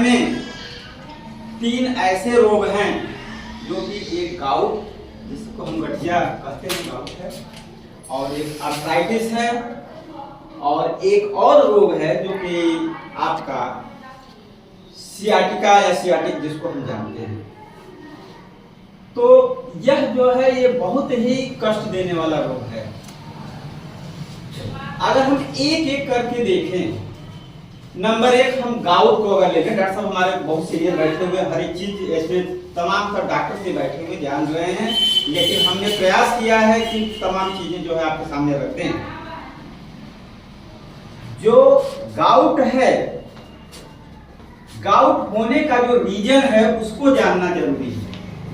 में 3 ऐसे रोग हैं जो कि एक गाउट, जिसको हम गठिया कहते हैं, गाउट है, और एक आर्थराइटिस है, और एक और रोग है जो कि आपका सियाटिका या सियाटिक जिसको हम जानते हैं। तो यह जो है ये बहुत ही कष्ट देने वाला रोग है। अगर हम एक एक करके देखें, नंबर 1 हम गाउट को अगर लेंगे, डॉक्टर साहब हमारे बहुत सीनियर बैठे हुए, हर एक चीज इसमें तमाम सब डॉक्टर से बैठे हुए जान रहे हैं, लेकिन हमने प्रयास किया है कि तमाम चीजें जो है आपके सामने रखते हैं। जो गाउट है, गाउट होने का जो रीजन है उसको जानना जरूरी है।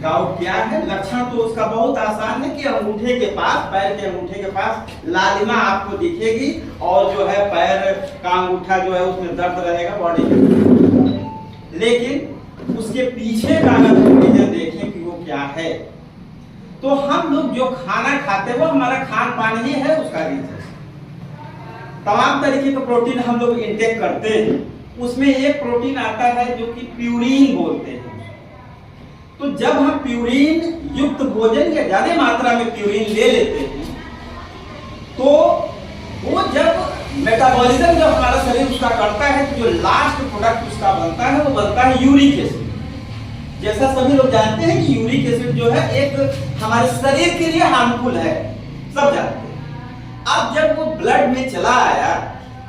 गाउट क्या है? लक्षण तो उसका बहुत आसान है कि अंगूठे के पास, पैर के अंगूठे के पास लालिमा आपको दिखेगी, और जो है पैर का अंगूठा जो है उसमें दर्द रहेगा बॉडी में। लेकिन उसके पीछे का अगर हम रीजन देखें कि वो क्या है, तो हम लोग जो खाना खाते हैं वो हमारा खान पान ही है उसका रीजन। तमाम तरीके का प्रोटीन हम लोग इंटेक करते हैं, उसमें एक प्रोटीन आता है जो कि प्यूरिन बोलते हैं। तो जब हम प्यूरिन युक्त भोजन या ज्यादा मात्रा में प्यूरिन ले लेते हैं, तो वो जब मेटाबॉलिज्म जब हमारा शरीर उसका करता है, तो जो लास्ट प्रोडक्ट उसका बनता है वो बनता है यूरिक एसिड। जैसा सभी लोग जानते हैं कि यूरिक एसिड जो है एक हमारे शरीर के लिए हार्मफुल है, सब जानते हैं। अब जब वो ब्लड में चला आया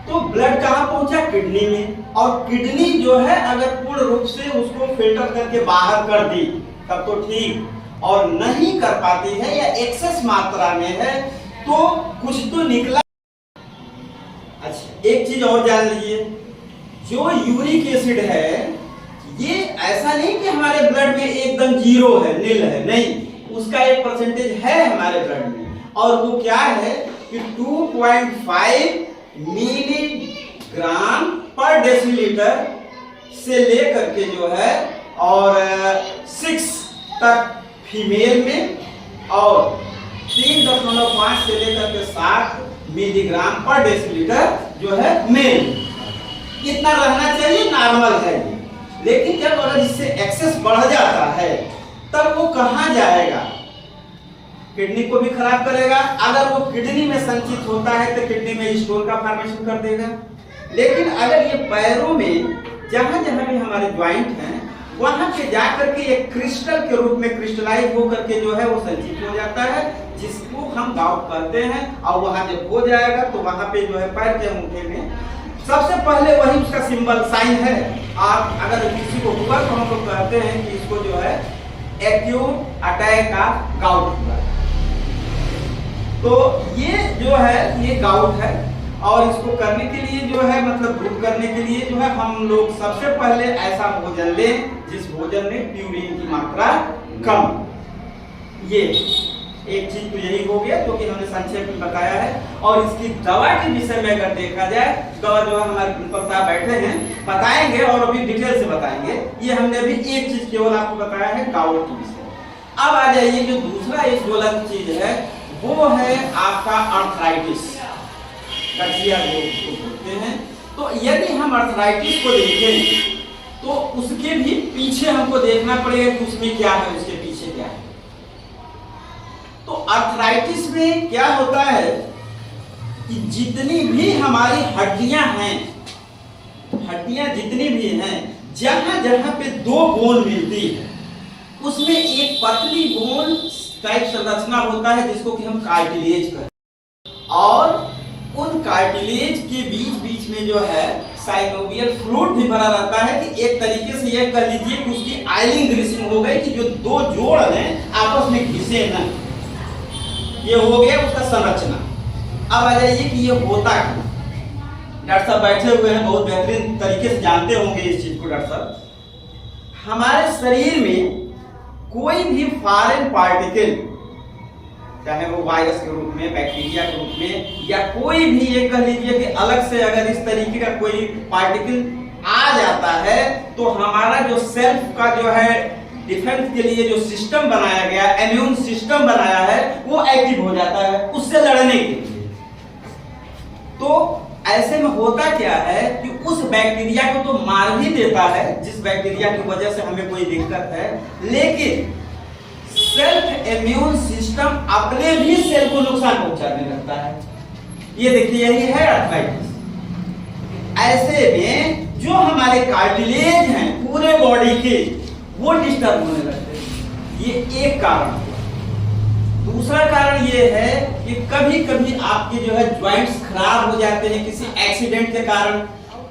तो ब्लड कहाँ पहुंचा? किडनी में, और किडनी जो है अगर पूर्ण रूप से उसको फिल्टर करके बाहर कर दी तब तो ठीक, और नहीं कर पाती है या एक्सेस मात्रा में है तो कुछ तो निकला। अच्छा, एक चीज और जान लीजिए, जो यूरिक एसिड है ये ऐसा नहीं कि हमारे ब्लड में एकदम 0 है, नील है, नहीं, उसका एक परसेंटेज है हमारे ब्लड में, और वो क्या है कि 2.5 मिलीग्राम पर डेसीलीटर से लेकर के जो है और 6 तक फीमेल में, और 3.5 से लेकर के 7 मिलीग्राम पर डेसीलीटर जो है मेल। इतना रहना चाहिए, नॉर्मल है। लेकिन जब अगर इससे एक्सेस बढ़ जाता है तब वो कहाँ जाएगा? किडनी को भी खराब करेगा। अगर वो किडनी में संचित होता है तो किडनी में स्टोन का फॉर्मेशन कर देगा। लेकिन अगर ये पैरों में जहां जहां भी हमारे ज्वाइंट हैं वहां पे जाकर के एक क्रिस्टल के रूप में क्रिस्टलाइज होकर के जो है वो संचित हो जाता है, जिसको हम गाउट कहते हैं। और वहां जब हो जाएगा तो वहां पे जो है पैर के अंगूठे में सबसे पहले वही उसका सिंबल साइन है। आप अगर किसी को हुआ तो हम लोग कहते हैं कि इसको जो है एक्यूट अटैक ऑफ गाउट हुआ। तो ये जो है ये गाउट है, और इसको करने के लिए जो है मतलब दूर करने के लिए जो है हम लोग सबसे पहले ऐसा भोजन लें जिस भोजन में प्यूरिन की मात्रा कम। ये एक चीज तो यही हो गया जो कि हमने संक्षेप में बताया है। और इसकी दवा के विषय में अगर देखा जाए, दवा जो है हमारे प्रिंसिपल साहब बैठे हैं बताएंगे और अभी डिटेल से बताएंगे। ये हमने अभी एक चीज केवल आपको बताया है गाउट के विषय। अब आ जाइए जो दूसरा एक ज्वलंत चीज है वो है आपका अर्थराइटिस, गठिया रोग बोलते हैं। तो यदि हम अर्थराइटिस को देखें तो उसके भी पीछे हमको देखना पड़ेगा कि उसमें क्या है, उसके पीछे क्या है। तो अर्थराइटिस में क्या होता है कि जितनी भी हमारी हड्डियां हैं, हड्डियां जितनी भी हैं, जहां जहां पे 2 बोन मिलती है उसमें एक पतली बोन टाइप संरचना होता है जिसको कि हम कार्टिलेज कहते हैं, और उन कार्टिलेज के बीच बीच में जो है साइनोवियल फ्लूइड भी भरा रहता है कि एक तरीके से यह कह लीजिए कि उसकी आयलिंग ग्रीसिंग हो गई कि जो 2 जोड़ हैं आपस में घिसे न। ये हो गया उसका संरचना। अब आ जाइए कि ये होता है, डॉक्टर साहब बैठे हुए हैं, बहुत बेहतरीन तरीके से जानते होंगे इस चीज को डॉक्टर साहब। हमारे शरीर में कोई भी फॉरेन पार्टिकल, चाहे वो वायरस के रूप में, बैक्टीरिया के रूप में, या कोई भी ये कह लीजिए कि अलग से अगर इस तरीके का कोई पार्टिकल आ जाता है तो हमारा जो सेल्फ का जो है डिफेंस के लिए जो सिस्टम बनाया गया, इम्यून सिस्टम बनाया है, वो एक्टिव हो जाता है उससे लड़ने के लिए। तो ऐसे में होता क्या है कि उस बैक्टीरिया को तो मार भी देता है जिस बैक्टीरिया की वजह से हमें कोई दिक्कत है, लेकिन सेल्फ इम्यून सिस्टम अपने भी सेल को नुकसान पहुंचाने लगता है। ये देखिए, यही है आर्थराइटिस। ऐसे में जो हमारे कार्टिलेज हैं पूरे बॉडी के, वो डिस्टर्ब होने लगते हैं। ये एक कारण। दूसरा कारण ये है कि कभी कभी आपके जो है ज्वाइंट्स खराब हो जाते हैं किसी एक्सीडेंट के कारण,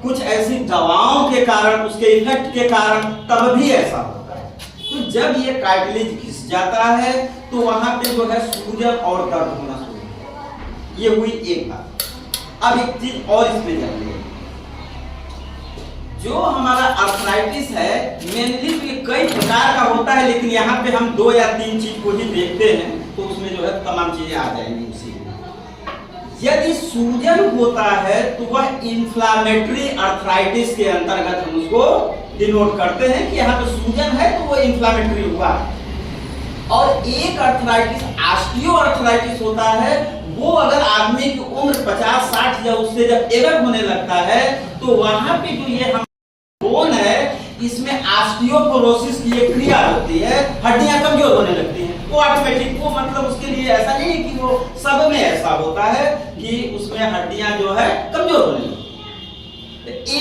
कुछ ऐसी दवाओं के कारण, उसके इफेक्ट के कारण, तब भी ऐसा होता है। तो जब ये कार्टिलेज घिस जाता है तो वहां पे जो है सूजन और दर्द होना शुरू होता है। ये हुई एक बात। अब एक चीज और इसमें जानिए, जो हमारा आर्थराइटिस है मेनली तो ये कई प्रकार का होता है, लेकिन यहाँ पे हम 2 या 3 चीज को ही देखते हैं तो उसमें जो है तमाम चीजें आ जाएंगी उसी में। यदि सूजन होता है तो वह इन्फ्लामेटरी आर्थराइटिस के अंतर्गत हम उसको डिनोट करते हैं कि यहाँ पे सूजन है तो वो इन्फ्लामेटरी हुआ। और एक आर्थराइटिस ऑस्टियो आर्थराइटिस होता है, वो अगर आदमी की उम्र 50-60 या उससे जब एवं होने लगता है तो वहां पे जो ये हम बोन है इसमें ऑस्टियोपोरोसिस की एक क्रिया होती है, हड्डियां कमजोर होने लगती हैं। वो ऑटोमेटिक, वो मतलब उसके लिए ऐसा नहीं है कि वो सब में ऐसा होता है कि उसमें हड्डियां जो है कमजोर होने लगती है।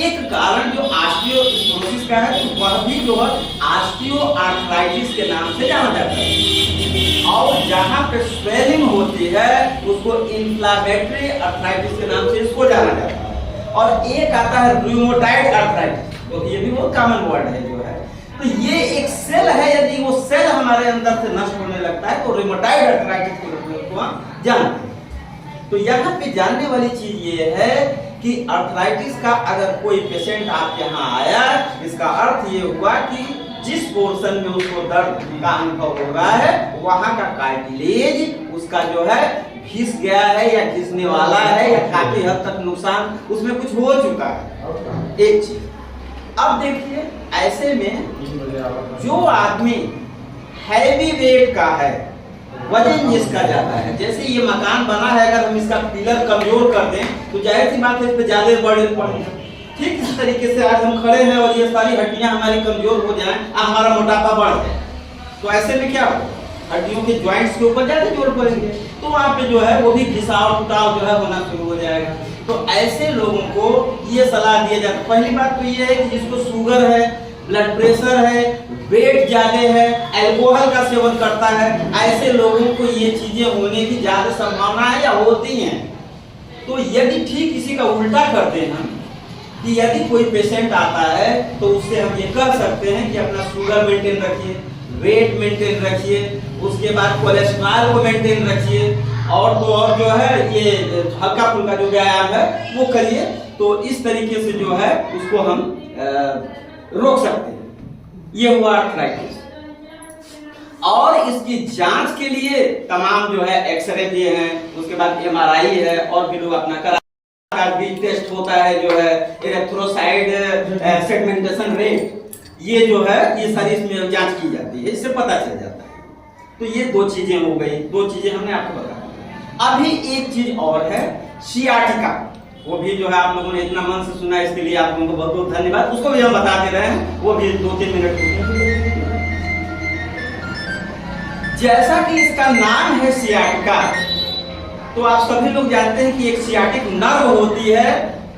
एक कारण जो ऑस्टियोपोरोसिस का है तो वह भी जो है ऑस्टियोआर्थराइटिस के नाम से जाना जाता है। और जहां पे स्वेलिंग होती है उसको इन्फ्लामेटरी आर्थराइटिस के नाम से इसको जाना जाता है। और एक आता है रूमेटॉइड आर्थराइटिस, तो ये भी बहुत कॉमन वर्ड है जो है। तो ये एक सेल है, यदि वो सेल हमारे अंदर से नष्ट होने लगता है तो रूमेटॉइड आर्थराइटिस के रूप में उसको हम जानते हैं। तो यहाँ पे जानने वाली चीज ये है कि आर्थराइटिस का अगर कोई पेशेंट आपके यहाँ आया, इसका अर्थ ये हुआ कि जिस पोर्शन में उसको दर्द का अनुभव हो रहा है वहां का कार्टिलेज उसका जो है घिस गया है या घिसने वाला है या काफी हद तक नुकसान उसमें कुछ हो चुका है। एक चीज। अब देखिए, ऐसे में जो आदमी हैवी वेट का है, वजन जिसका ज्यादा है, जैसे ये मकान बना है, अगर हम इसका पिलर कमजोर कर दें तो जाहिर सी बात है इस पे ज्यादा बर्डन पड़ेगा। ठीक इस तरीके से आज हम खड़े हैं और ये सारी हड्डियां हमारी कमजोर हो जाएं, हमारा मोटापा बढ़ जाए, तो ऐसे में क्या होगा, हड्डियों के ज्वाइंट्स के ऊपर ज्यादा जोर पड़ेंगे, तो वहां पे जो है वो भी घिसाव टुटाव जो है होना शुरू हो जाएगा। तो ऐसे लोगों को ये सलाह दिया जाता है। पहली बात तो ये है कि जिसको शुगर है, ब्लड प्रेशर है, वेट ज्यादा है, अल्कोहल का सेवन करता है, ऐसे लोगों को ये चीजें होने की ज्यादा संभावना है या होती हैं। तो यदि ठीक इसी का उल्टा करते हैं हम, कि यदि कोई पेशेंट आता है तो उससे हम ये कह सकते हैं कि अपना शुगर मेंटेन रखिए, वेट मेंटेन रखिए, उसके बाद कोलेस्ट्रॉल को मेंटेन रखिए, और तो और जो है ये हल्का फुल्का जो व्यायाम है वो करिए। तो इस तरीके से जो है उसको हम रोक सकते हैं। ये हुआ आर्थराइटिस। और इसकी जांच के लिए तमाम जो है एक्सरे दिए हैं, उसके बाद MRI है, और भी लोग अपना करा भी टेस्ट होता है जो है इरेथ्रोसाइड सेगमेंटेशन रेट, ये जो है ये सारी इसमें जांच की जाती है, इससे पता चल जाता है। तो ये 2 चीजें हो गई, 2 चीजें हमने आपको बताया। अभी एक चीज और है, सियाटिका, वो भी जो है आप लोगों ने इतना मन से सुना, इसके लिए आप लोगों को बहुत बहुत धन्यवाद। उसको भी हम बता दे रहे हैं, वो भी 2-3 मिनट। जैसा कि इसका नाम है सियाटिका, तो आप सभी लोग जानते हैं कि एक सियाटिक नर्व होती है,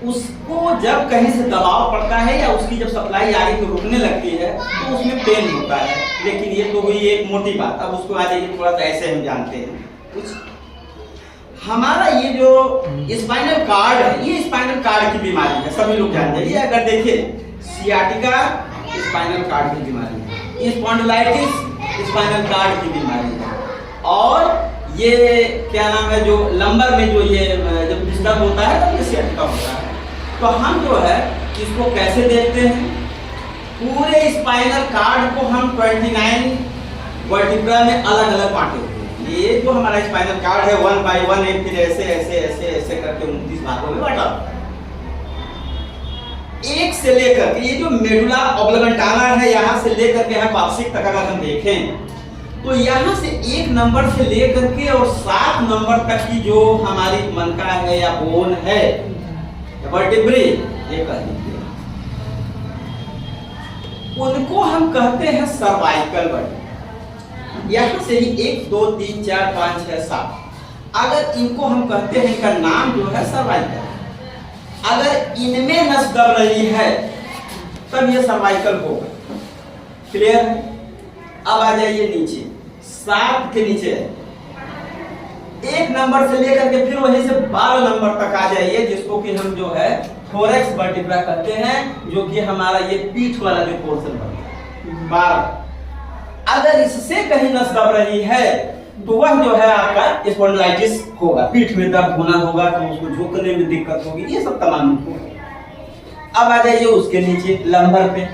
उसको जब कहीं से दबाव पड़ता है या उसकी जब सप्लाई आगे को रुकने लगती है तो उसमें पेन होता है। लेकिन ये तो हुई एक मोटी बात, अब उसको आ जाइए थोड़ा सा ऐसे हम जानते हैं कुछ। हमारा ये जो स्पाइनल कार्ड है, ये स्पाइनल कार्ड की बीमारी है, सभी लोग जानते हैं। ये अगर देखिए, सियाटिका स्पाइनल कार्ड की बीमारी है, स्पॉन्डिलाइटिस स्पाइनल कार्ड की बीमारी है, और ये क्या नाम है जो लंबर में जो ये जब डिस्टर्ब होता है तो ये सियाटिका होता है। तो हम जो है इसको कैसे देखते हैं, पूरे स्पाइनल कार्ड को हम 29 वर्टिब्रा में अलग अलग बांटे हुए हैं। ये जो हमारा स्पाइनल कार्ड है 1 by 1 एक फिर ऐसे ऐसे ऐसे ऐसे करके 29 भागों में बांटा। एक से लेकर ये जो मेडुला ऑब्लिगेंटाना है, यहाँ से लेकर के यहाँ कॉक्सिक तक अगर हम देखें तो यहाँ से 1 नंबर से लेकर के और 7 नंबर तक की जो हमारी मनका है या बोन है, वर्टिब्रे ये कह दीजिए, उनको हम कहते हैं सर्वाइकल वर्टिब्रा। यहाँ से ही 1 2 3 4 5 6 7, अगर इनको हम कहते हैं, इनका नाम जो है सर्वाइकल। अगर इनमें नस दब रही है तब ये सर्वाइकल होगा। क्लियर है? अब आ जाइए नीचे, 7 के नीचे 1 नंबर से लेकर के फिर वहीं से 12 नंबर तक आ जाइए, जिसको कि हम जो है थोरैक्स वर्टिब्रा कहते हैं, जो कि हमारा ये पीठ वाला जो पोर्शन बनता है। 12 अगर इससे कहीं नस दब रही है तो वह जो है आपका स्पॉन्डिलाइटिस होगा, पीठ में दर्द होना होगा, तो उसको झुकने में दिक्कत होगी, ये सब तमाम होगा। अब आ जाइए उसके नीचे लंबर पे।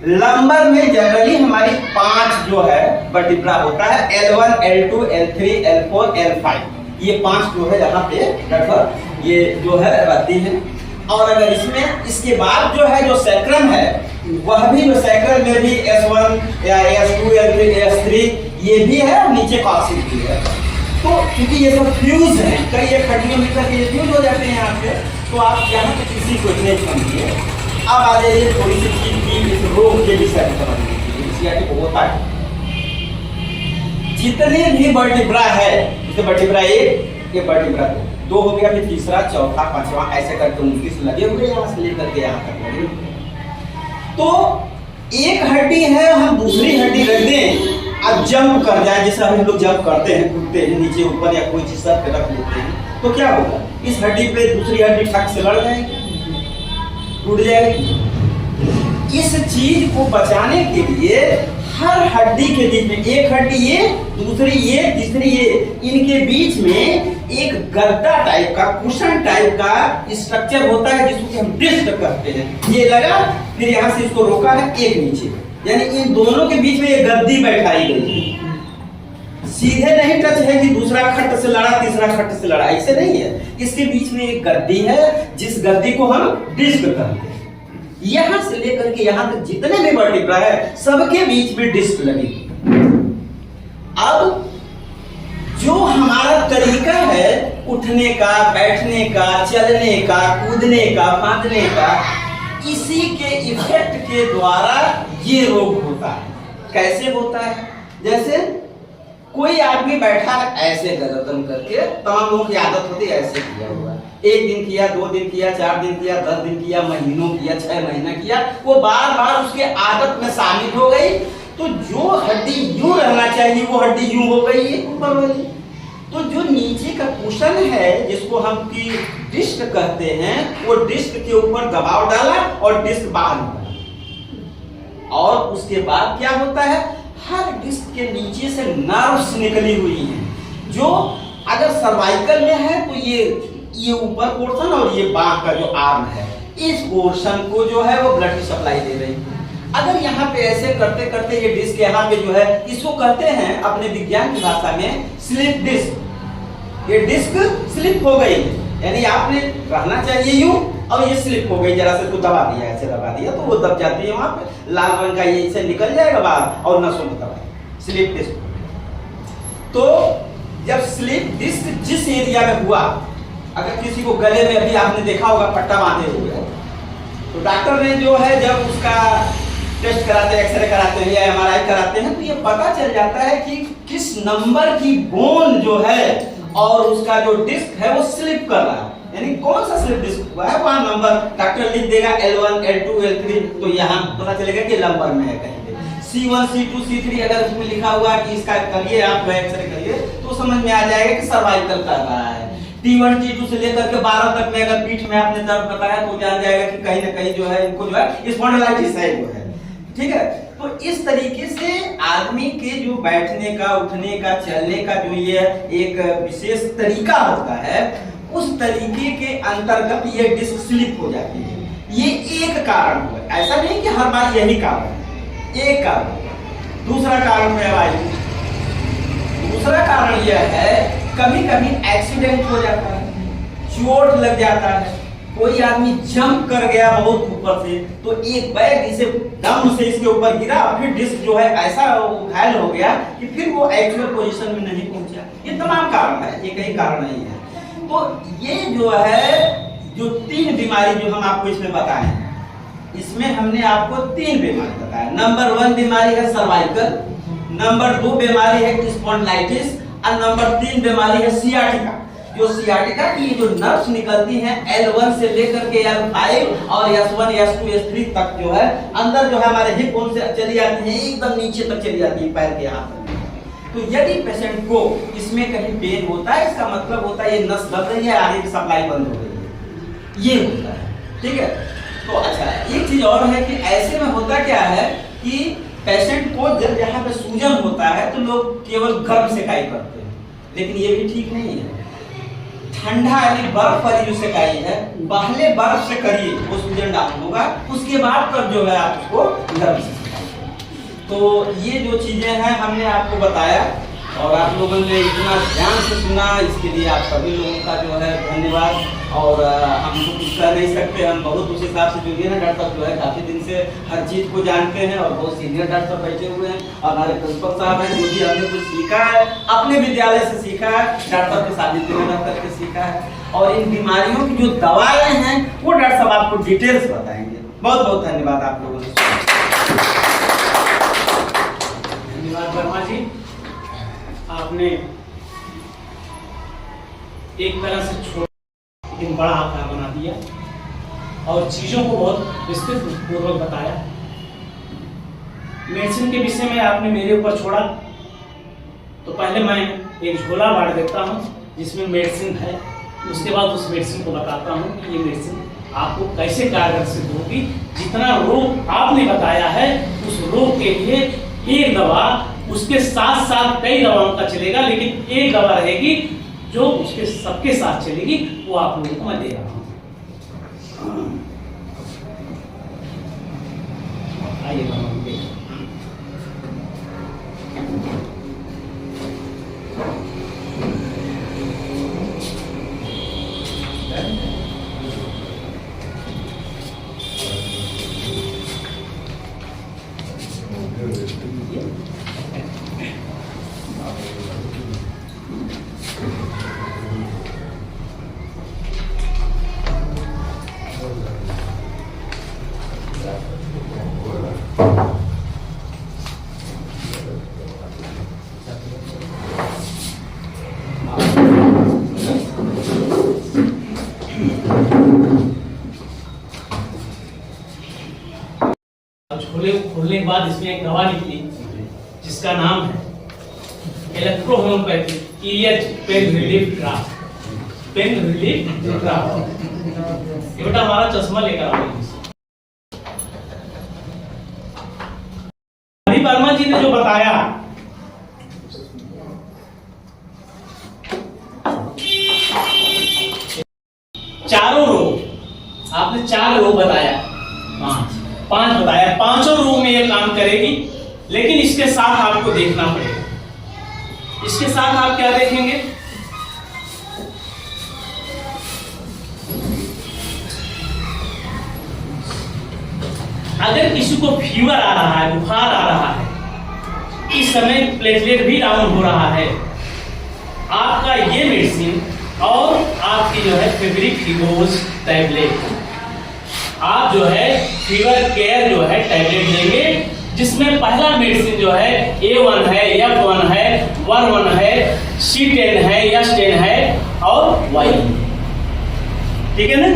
लंबर में जनरली हमारी 5 जो है वर्टिब्रा होता है, L1 L2 L3 L4 L5, ये 5 जो है यहाँ पे लगभग ये जो है रहती है। और अगर इसमें इसके बाद जो है जो सैक्रम है, वह भी जो सैक्रम में भी S1 या S2 L3 S3 ये भी है, और नीचे कॉक्सिल भी है। तो क्योंकि ये सब फ्यूज हैं, कई एक हड्डियों में करके ये फ्यूज हो जाते हैं यहाँ पे, तो आप यहाँ पे किसी को नहीं समझिए। अब आ जाइए थोड़ी सी चीज की इस रोग के विषय में समझ लीजिए, होता है जितने भी वर्टिब्रा है, जैसे वर्टिब्रा 1, ये वर्टिब्रा 2 हो गया, फिर तीसरा, चौथा, पांचवा, ऐसे करके 29 लगे हुए यहाँ से लेकर के यहाँ तक लगे। तो एक हड्डी है, हम दूसरी हड्डी रख दें अब जंप कर जाए, जैसे हम लोग जंप करते हैं, कूदते हैं नीचे ऊपर या कोई चीज सर पे रख लेते हैं, तो क्या होगा, इस हड्डी पे दूसरी हड्डी ठक से लड़ जाएगी, टूट जाएगी। इस चीज को बचाने के लिए हर हड्डी के बीच में, एक हड्डी ये, दूसरी ये, तीसरी ये, इनके बीच में एक गद्दा टाइप का, कुशन टाइप का स्ट्रक्चर होता है, जिसको हम डिस्क कहते हैं। ये लगा, फिर यहाँ से इसको रोका है एक नीचे, यानी इन दोनों के बीच में एक गद्दी बैठाई गई है। सीधे नहीं टच है कि दूसरा खट से लड़ा, तीसरा खट से लड़ा, ऐसे नहीं है। इसके बीच में एक गद्दी है, जिस गद्दी को हम डिस्क कहते हैं। यहां से लेकर के यहां तक जितने भी वर्टिब्रा है, सबके बीच में डिस्क लगी। अब जो हमारा तरीका है उठने का, बैठने का, चलने का, कूदने का, फांदने का, इसी के इफेक्ट के द्वारा ये रोग होता है। कैसे होता है? जैसे कोई आदमी बैठा ऐसे गर्दन करके, तमाम लोगों की आदत होती है ऐसे किया हुआ, 1 दिन किया, 2 दिन किया, 4 दिन किया, 10 दिन किया, महीनों किया, 6 महीना किया, वो बार बार उसके आदत में शामिल हो गई, तो जो हड्डी यूं रहना चाहिए वो हड्डी यूं हो गई है ऊपर वाली। तो जो नीचे का कुशन है, जिसको हम की डिस्क कहते हैं, वो डिस्क के ऊपर दबाव डाला और डिस्क बाहर निकला। और उसके बाद क्या होता है, हर डिस्क के नीचे से नर्व्स निकली हुई हैं, जो अगर सर्वाइकल में है तो ये ऊपर पोर्शन और ये बांह का जो आर्म है, इस पोर्शन को जो है वो ब्लड की सप्लाई दे रही है। अगर यहाँ पे ऐसे करते करते ये डिस्क यहाँ पे जो है, इसको कहते हैं अपने विज्ञान की भाषा में स्लिप डिस्क। ये डिस्क स्लिप हो गई, यानी आपने रहना चाहिए यूं, और ये स्लिप हो गई, जरा से इसको दबा दिया, ऐसे दबा दिया तो वो दब जाती है, वहां पे लाल रंग का ये से निकल जाएगा बाहर और नसों को दबा, स्लिप डिस्क। तो जब स्लिप डिस्क जिस एरिया में हुआ, अगर किसी को गले में अभी आपने देखा होगा पट्टा बांधे हुए, तो डॉक्टर ने जो है जब उसका टेस्ट कराते हैं, एक्सरे कराते हैं या एमआरआई कराते हैं, तो ये पता चल जाता है कि किस नंबर की बोन जो है और उसका जो डिस्क है वो स्लिप कर रहा है, यानी कौन सा स्लिप डिस्क हुआ है, वहां नंबर डॉक्टर लिख देगा L1 L2 L3, तो यहाँ पता चलेगा कि लंबर में है कहीं पे C1 C2 C3, अगर उसमें लिखा हुआ कि इसका करिए आप एक्सरे करिए, तो समझ में आ जाएगा कि सर्वाइकल कर रहा है। T1 T2 से लेकर के 12 तक में अगर पीठ में आपने दर्द बताया तो जान जाएगा कि कहीं ना कहीं जो है इनको जो है स्पॉन्डिलाइटिस है वो है। ठीक है, तो इस तरीके से आदमी के जो बैठने का, उठने का, चलने का जो ये एक विशेष तरीका होता है, उस तरीके के अंतर्गत ये डिस्क स्लिप हो जाती है। ये एक कारण हुआ, ऐसा नहीं कि हर बार यही कारण है, एक कारण। दूसरा कारण में आइए, दूसरा कारण यह है कभी कभी एक्सीडेंट हो जाता है, चोट लग जाता है, कोई आदमी जंप कर गया बहुत ऊपर से, तो एक बैग इसे दम से इसके ऊपर गिरा, फिर डिस्क जो है ऐसा घायल हो गया कि फिर वो एक्चुअल पोजीशन में नहीं पहुंचा। ये तमाम कारण है, ये कई कारण नहीं है। तो ये जो है जो 3 बीमारी जो हम आपको इसमें बताए हैं, इसमें हमने आपको 3 बीमारी बताया। नंबर 1 बीमारी है सर्वाइकल, नंबर 2 बीमारी है स्पॉन्डिलाइटिस और नंबर 3 बीमारी है सियाटिका। जो सियाटिका की जो नर्व्स निकलती हैं L1 से लेकर के L5 और S1 S2 S3 तक जो है अंदर जो है हमारे हिप बोन से चली जाती है, एकदम नीचे तक चली जाती है पैर के यहाँ तक। तो यदि पेशेंट को इसमें कहीं पेन होता है, इसका मतलब होता है ये नस दब रही है, आगे की सप्लाई बंद हो गई है, ये होता है। ठीक है, तो अच्छा एक चीज और है कि ऐसे में होता क्या है कि पेशेंट को जब यहाँ पे सूजन होता है तो लोग केवल गर्म सेकाई करते हैं, लेकिन ये भी ठीक नहीं है। ठंडा यानी बर्फ वाली जो सेकाई है, पहले बर्फ से करिए, वो सूजन डाउन होगा, उसके बाद तब जो है आप उसको गर्म से सेकाइए। तो ये जो चीजें हैं हमने आपको बताया और आप लोगों ने इतना ध्यान से सुना, इसके लिए आप सभी लोगों का जो है धन्यवाद। और हम तो कुछ कह नहीं सकते, हम बहुत उस हिसाब से जुड़े हैं। डॉक्टर साहब जो है काफ़ी दिन से हर चीज़ को जानते हैं और बहुत सीनियर डॉक्टर साहब बैठे हुए हैं और हमारे प्रिंसिपल साहब हैं, जो भी हमने कुछ सीखा है अपने विद्यालय से सीखा है, डॉक्टर के शादी करके सीखा है। और इन बीमारियों की जो दवाएं हैं वो डॉक्टर साहब आपको डिटेल्स बताएंगे। बहुत बहुत धन्यवाद आप लोगों से। धन्यवाद वर्मा जी, आपने एक तरह से छोटा लेकिन बड़ा आकार बना दिया और चीजों को बहुत विस्तृत पूर्वक बताया। मेडिसिन के विषय में आपने मेरे ऊपर छोड़ा, तो पहले मैं एक झोला बांट देता हूं जिसमें मेडिसिन है, उसके बाद उस मेडिसिन को बताता हूं कि ये मेडिसिन आपको कैसे कारगर सिद्ध होगी। जितना रोग आपने बताया है उस रोग के लिए एक दवा, उसके साथ साथ कई दवाओं का चलेगा, लेकिन एक दवा रहेगी जो उसके सबके साथ चलेगी, वो आप लोगों को मैं दे रहा हूं। आइए झोले खोलने के बाद इसमें एक दवा निकली जिसका नाम है electrohomeopathy pain relief draft. Pain relief draft. बेटा हमारा चश्मा लेकर आओ। वर्मा जी ने जो बताया, चारों रोग आपने 4 रोग बताया, 5 बताया, 5 रोग में ये काम करेगी। लेकिन इसके साथ आपको देखना पड़ेगा, इसके साथ आप क्या देखेंगे, अगर किसी को फीवर आ रहा है, बुखार आ रहा है, इस समय प्लेटलेट भी डाउन हो रहा है, आपका ये मेडिसिन और आपकी जो है फेब्रिक्सिडोज टैबलेट, आप जो है फीवर केयर जो है टैबलेट लेंगे, जिसमें पहला मेडिसिन जो है A1 है, F1 है, WR1 है, C10 है, S10 है और Y। ठीक है ना?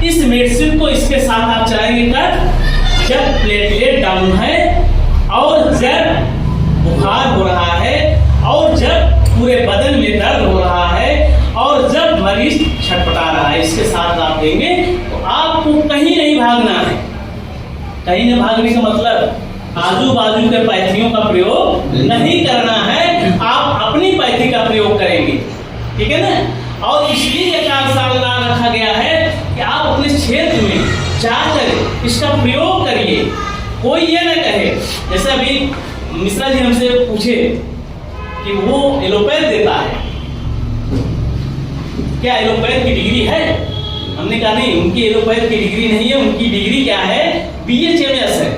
इस मेडिसिन को इसके साथ आप चलाएंगे कब? जब प्लेटलेट डाउन है और जब बुखार हो रहा है और जब पूरे बदन में दर्द हो रहा है और जब मरीज छटपटा रहा है, इसके साथ आप देंगे तो आपको कहीं नहीं भागना है। कहीं नहीं भागने का मतलब आजू बाजू के पैथियों का प्रयोग नहीं करना है, आप अपनी पैथी का प्रयोग करेंगे। ठीक है ना? और इसलिए 4 साल रखा गया है कि आप अपने क्षेत्र में जाकर इसका प्रयोग करिए। कोई ये न कहे, जैसे अभी मिश्रा जी हमसे पूछे कि वो एलोपैथ देता है, क्या एलोपैथ की डिग्री है? हमने कहा नहीं, उनकी एलोपैथ की डिग्री नहीं है, उनकी डिग्री क्या है? BHMS है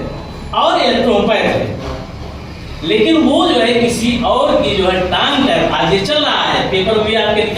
और इलेक्ट्रोपैथ है। लेकिन वो जो है किसी और की जो है टांग कर आगे चल रहा है। पेपर में आपके